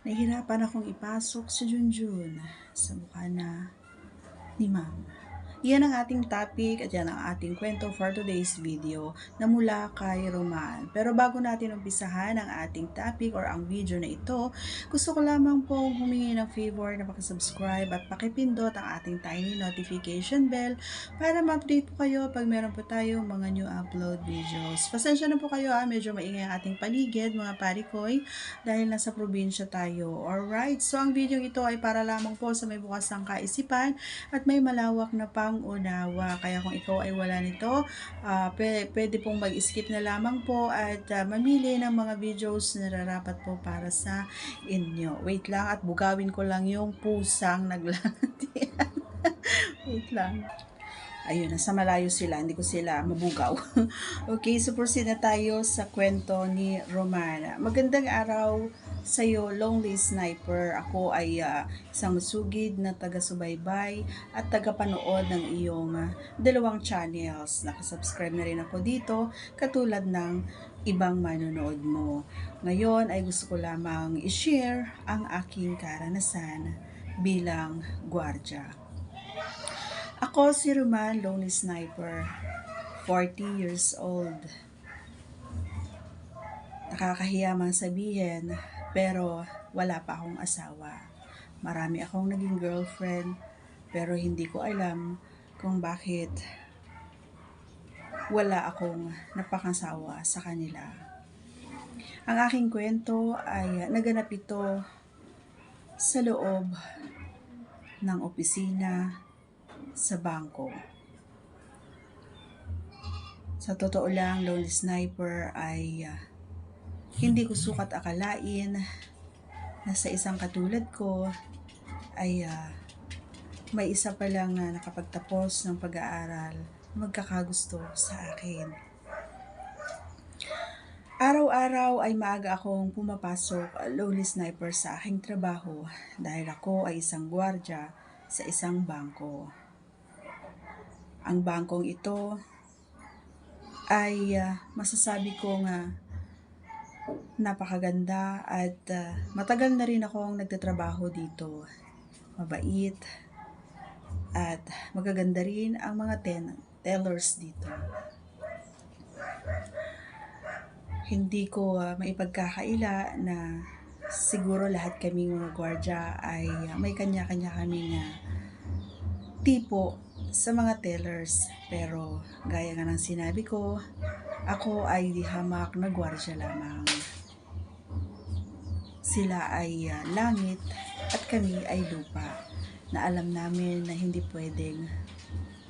Nahihirapan akong ipasok si Junjun sa mukha na ni Ma'am. Yan ang ating topic at yan ang ating kwento for today's video na mula kay Roman. Pero bago natin umpisahan ang ating topic or ang video na ito, gusto ko lamang pong humingi ng favor na pakisubscribe at pakipindot ang ating tiny notification bell para ma-update po kayo pag meron po tayong mga new upload videos. Pasensya na po kayo medyo maingay ang ating paligid mga parikoy dahil nasa probinsya tayo. Alright, so ang video ito ay para lamang po sa may bukas ng kaisipan at may malawak na pangunawa. Kaya kung ikaw ay wala nito, pwede pong mag-skip na lamang po at mamili ng mga videos na nararapat po para sa inyo. Wait lang at bugawin ko lang yung pusang naglalatian. Wait lang. Ayun, nasa malayo sila, hindi ko sila mabugaw. Okay, so proceed na tayo sa kwento ni Romana. Magandang araw sa iyo, Lonely Sniper. Ako ay isang masugid na taga-subaybay at taga-panood ng iyong dalawang channels. Nakasubscribe na rin ako dito, katulad ng ibang manonood mo. Ngayon ay gusto ko lamang i-share ang aking karanasan bilang gwardya. Ako si Roman, Lonely Sniper, 40 years old. Nakakahiya man sabihin, pero wala pa akong asawa. Marami akong naging girlfriend, pero hindi ko alam kung bakit wala akong napakasawa sa kanila. Ang aking kwento ay naganap ito sa loob ng opisina sa bangko. Sa totoo lang, Lonely Sniper ay hindi ko sukat akalain na sa isang katulad ko ay may isa pa lang na nakapagtapos ng pag-aaral magkakagusto sa akin. Araw-araw ay maaga akong pumapasok, Lonely Sniper, sa aking trabaho dahil ako ay isang gwardya sa isang bangko. Ang bangkong ito ay masasabi kong napakaganda at matagal na rin akong nagtatrabaho dito. Mabait at magaganda rin ang mga tellers dito. Hindi ko maipagkakaila na siguro lahat kaming mga gwardya ay may kanya-kanya kaming tipo sa mga tellers, pero gaya nga ng sinabi ko, ako ay di hamak na gwardya lamang. Sila ay langit at kami ay lupa, na alam namin na hindi pwedeng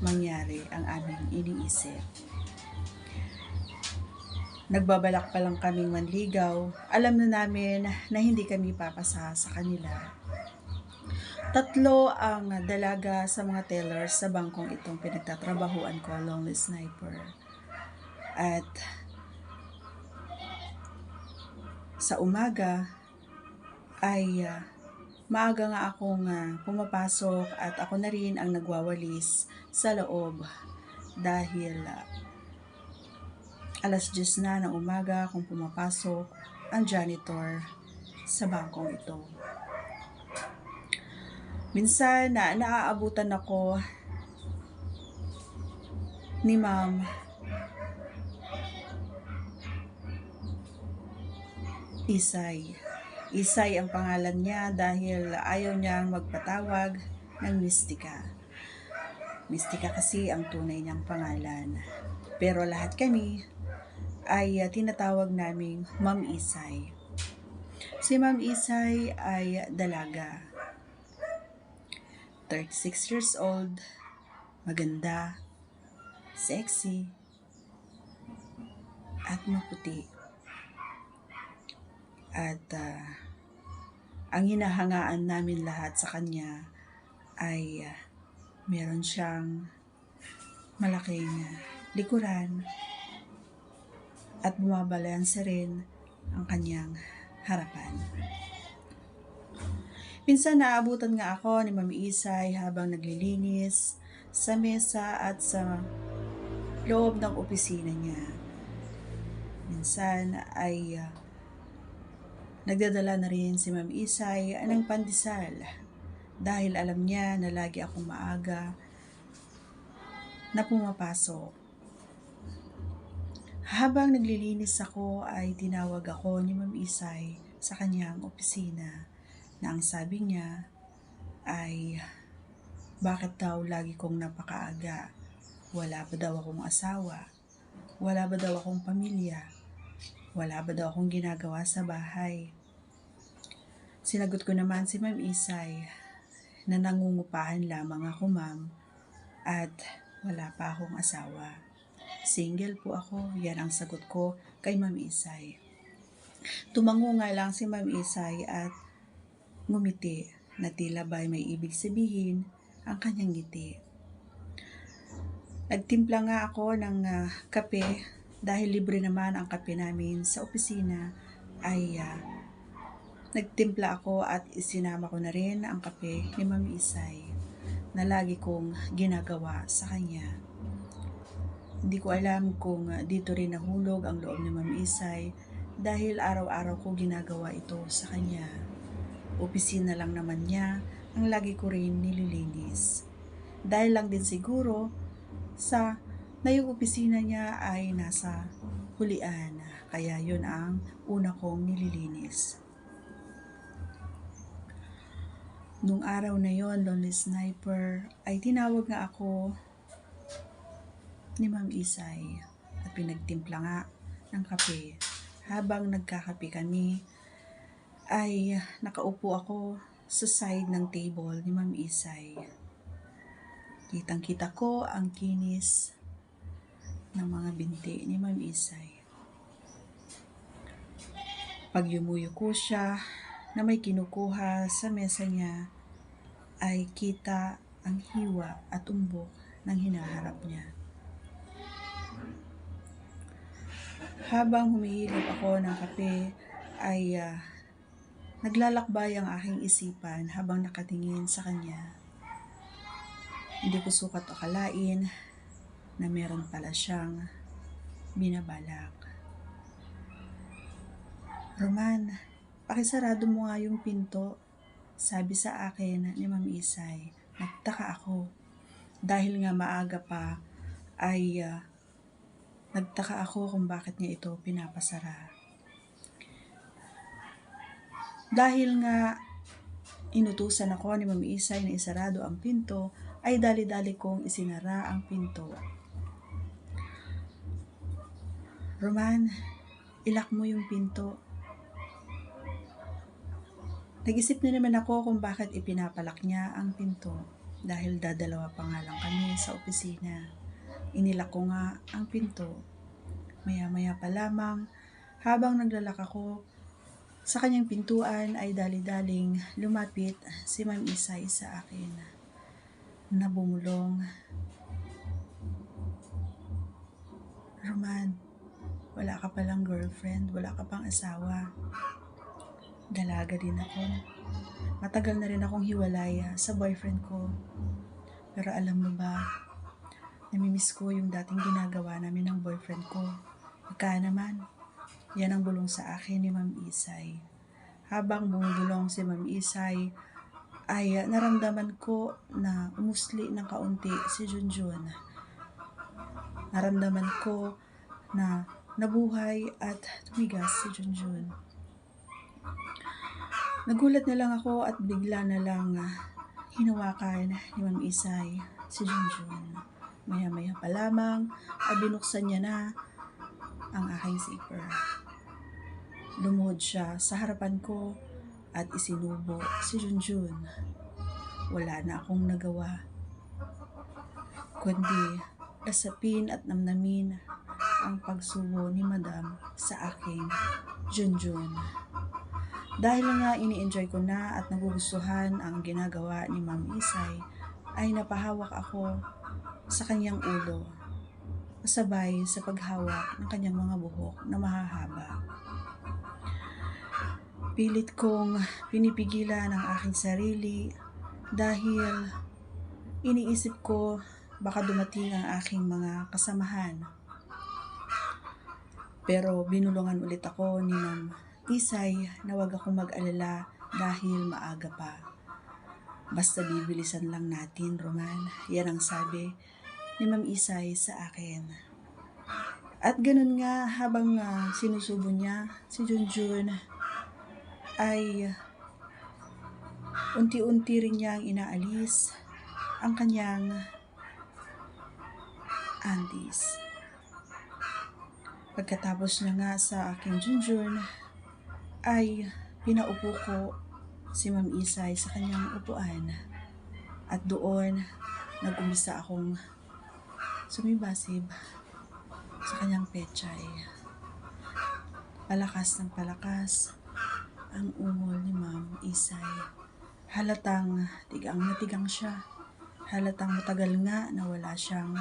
mangyari ang aming iniisip. Nagbabalak pa lang kaming manligaw, alam na namin na hindi kami papasa sa kanila. 3 ang dalaga sa mga tellers sa bangkong itong pinagtatrabahuan ko, Lonely Sniper. At sa umaga ay maaga nga akong pumapasok at ako na rin ang nagwawalis sa loob dahil 10:00 na ng umaga kung pumapasok ang janitor sa bangkong ito. Minsan naaabutan ako ni Ma'am Isay. Isay ang pangalan niya dahil ayaw niyang magpatawag ng Mystica. Mystica kasi ang tunay niyang pangalan. Pero lahat kami ay tinatawag naming Ma'am Isay. Si Ma'am Isay ay dalaga. 36 years old, maganda, sexy, at maputi. At ang hinahangaan namin lahat sa kanya ay meron siyang malaking likuran at bumabalanse rin ang kanyang harapan. Minsan naaabutan nga ako ni Ma'am Isay habang naglilinis sa mesa at sa loob ng opisina niya. Minsan ay Nagdadala na rin si Ma'am Isay ng pandesal dahil alam niya na lagi akong maaga na pumapasok. Habang naglilinis ako ay tinawag ako ni Ma'am Isay sa kanyang opisina na ang sabi niya ay bakit daw lagi kong napakaaga? Wala ba daw akong asawa? Wala ba daw akong pamilya? Wala ba daw akong ginagawa sa bahay? Sinagot ko naman si Ma'am Isay na nangungupahan lamang ako, ma'am, at wala pa akong asawa. Single po ako, yan ang sagot ko kay Ma'am Isay. Tumango nga lang si Ma'am Isay at ngumiti na tila ba may ibig sabihin ang kanyang ngiti. Nagtimpla nga ako ng kape dahil libre naman ang kape namin sa opisina ay nagtimpla ako at isinama ko na rin ang kape ni Ma'am Isay na lagi kong ginagawa sa kanya. Hindi ko alam kung dito rin nahulog ang loob ni Ma'am Isay dahil araw-araw ko ginagawa ito sa kanya. Opisina lang naman niya ang lagi ko rin nililinis. Dahil lang din siguro na yung opisina niya ay nasa hulian, kaya yun ang una kong nililinis. Nung araw na yon, Lonely Sniper, ay tinawag nga ako ni Ma'am Isay at pinagtimpla nga ng kape. Habang nagkakape kami, ay nakaupo ako sa side ng table ni Ma'am Isay. Kitang-kita ko ang kinis ng mga binti ni Ma'am Isay. Pag yumuyuko siya na may kinukuha sa mesa niya, ay kita ang hiwa at umbok ng hinaharap niya. Habang humihilap ako ng kape, ay naglalakbay ang aking isipan habang nakatingin sa kanya. Hindi ko sukat akalain na meron pala siyang binabalak. Roman, pakisarado mo nga yung pinto, sabi sa akin ni Ma'am Isay. Nagtaka ako dahil nga maaga pa ay nagtaka ako kung bakit niya ito pinapasara. Dahil nga inutusan ako ni Ma'am Isay na isarado ang pinto, ay dali-dali kong isinara ang pinto. Roman, ilak mo yung pinto. Nag-isip na naman ako kung bakit ipinapalak niya ang pinto dahil dadalawa pa nga lang kami sa opisina. Inilak ko nga ang pinto. Maya-maya pa lamang, habang naglalak ako sa kanyang pintuan ay dali-daling lumapit si Ma'am Isay sa akin na bumulong. Roman, wala ka palang girlfriend, wala ka pang asawa. Dalaga din ako. Matagal na rin akong hiwalay sa boyfriend ko. Pero alam mo ba, namimiss ko yung dating ginagawa namin ng boyfriend ko. Ika naman, yan ang bulong sa akin ni Ma'am Isay. Habang bumubulong si Ma'am Isay, ay naramdaman ko na umusli ng kaunti si Junjun. Naramdaman ko na nabuhay at tumigas si Junjun. Nagulat na lang ako at bigla na lang hinawakan ni Ma'am Isay si Junjun. Maya-maya pa lamang ay binuksan niya na ang aking zipper. Lumuhod siya sa harapan ko at isinubo si Junjun. Wala na akong nagawa kundi lasapin at namnamin ang pagsubo ni Madam sa aking Junjun. Dahil nga ini-enjoy ko na at nagugustuhan ang ginagawa ni Ma'am Isay, ay napahawak ako sa kanyang ulo, kasabay sa paghawak ng kanyang mga buhok na mahahaba. Pilit kong pinipigilan ang aking sarili dahil iniisip ko baka dumating ang aking mga kasamahan. Pero binulungan ulit ako ni Ma'am Isay na wag akong mag-alala dahil maaga pa. Basta bibilisan lang natin, Roman. Yan ang sabi ni Ma'am Isay sa akin. At ganun nga, habang sinusubo niya si Junjun, ay unti-unti rin niyang inaalis ang kanyang antis. Pagkatapos niya nga sa aking Junjun, ay pinaupo ko si Ma'am Isay sa kanyang upuan. At doon, nag-umpisa akong sumibasib sa kanyang pechay. Palakas ng palakas ang ungol ni Ma'am Isay. Halatang tigang na tigang siya. Halatang matagal nga na wala siyang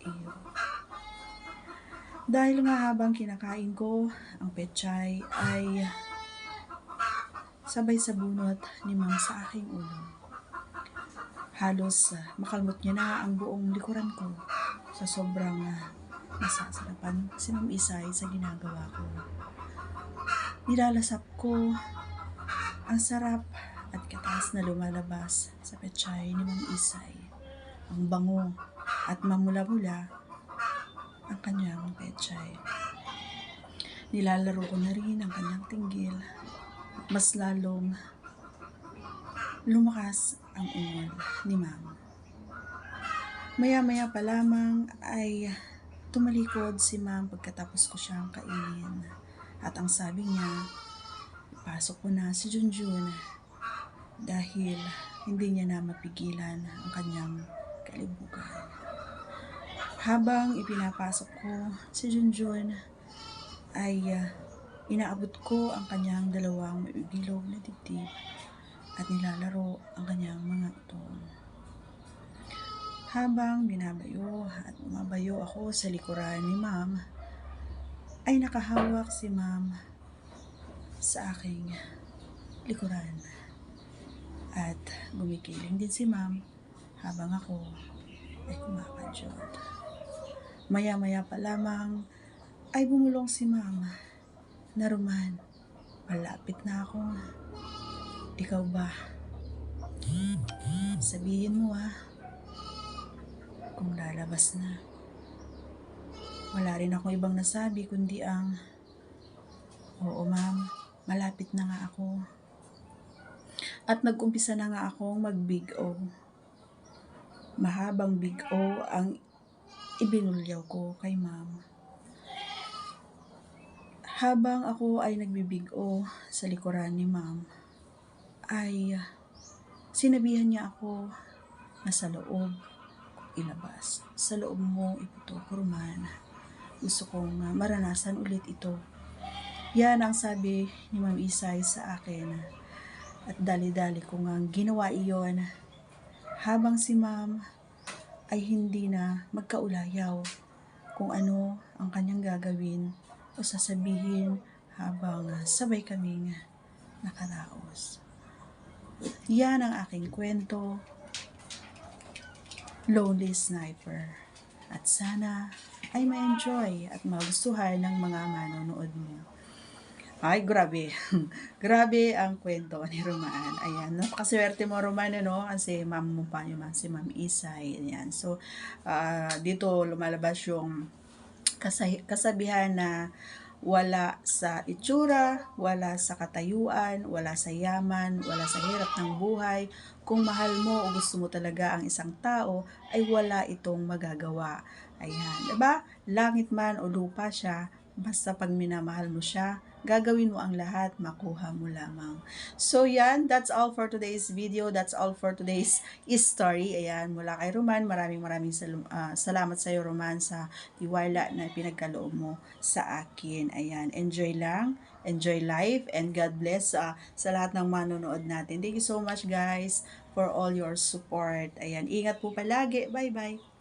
iyo. Dahil nga habang kinakain ko ang pechay ay sabay sa bunot ni Ma'am sa aking ulo. Halos makalmot niya na ang buong likuran ko sa sobrang nasasarapan si Ma'am Isay sa ginagawa ko. Nilalasap ko ang sarap at katas na lumalabas sa pechay ni Ma'am Isay. Ang bango at mamula-mula ang kanyang pechay. Nilalaro ko na rin ang kanyang tinggil. Mas lalong lumakas ang ungol ni Ma'am. Maya-maya pa lamang ay tumalikod si Ma'am pagkatapos ko siyang kainin. At ang sabi niya, ipasok ko na si Junjun dahil hindi niya na mapigilan ang kanyang kalibugan. Habang ipinapasok ko si Junjun ay inaabot ko ang kanyang dalawang mabibilog na dibdib at nilalaro ang kanyang mga utong. Habang binabayo at bumabayo ako sa likuran ni Ma'am, ay nakahawak si Ma'am sa aking likuran. At gumikiling din si Ma'am habang ako ay kumakadyot. Maya-maya pa lamang ay bumulong si Ma'am na, Roman, malapit na ako. Ikaw ba? Sabihin mo kung lalabas na. Wala rin akong ibang nasabi kundi ang, oo Ma'am, malapit na nga ako. At nag-umpisa na nga akong mag-big O. Mahabang big O ang ibinulyaw ko kay Ma'am. Habang ako ay nagbibig O sa likuran ni Ma'am, ay sinabihan niya ako na sa loob ilabas. Sa loob mo iputok, Roman. Gusto kong maranasan ulit ito. Yan ang sabi ni Ma'am Isay sa akin. At dali-dali ko nga ginawa iyon habang si Ma'am ay hindi na magkaulayaw kung ano ang kanyang gagawin o sasabihin habang sabay kaming nakaraos. Yan ang aking kwento, Lonely Sniper. At sana ay ma-enjoy at magustuhan ng mga manonood mo. Ay, grabe. Grabe ang kwento ni Roman. Ayan, napakaswerte mo, Roman, ano? Kasi ma'am mo pa yun, si Ma'am Isay. Ayan. So, dito lumalabas yung kasabihan na wala sa itsura, wala sa katayuan, wala sa yaman, wala sa hirap ng buhay. Kung mahal mo o gusto mo talaga ang isang tao, ay wala itong magagawa. Ayan, diba? Langit man o lupa siya, basta pag minamahal mo siya, gagawin mo ang lahat, makuha mo lamang. So yan, that's all for today's video. That's all for today's story. Ayan, mula kay Roman, maraming salamat sa iyo, Roman, sa tiwala na pinagkaloob mo sa akin. Ayan, enjoy lang, enjoy life, and God bless sa lahat ng manonood natin. Thank you so much, guys, for all your support. Ayan, ingat po palagi. Bye-bye.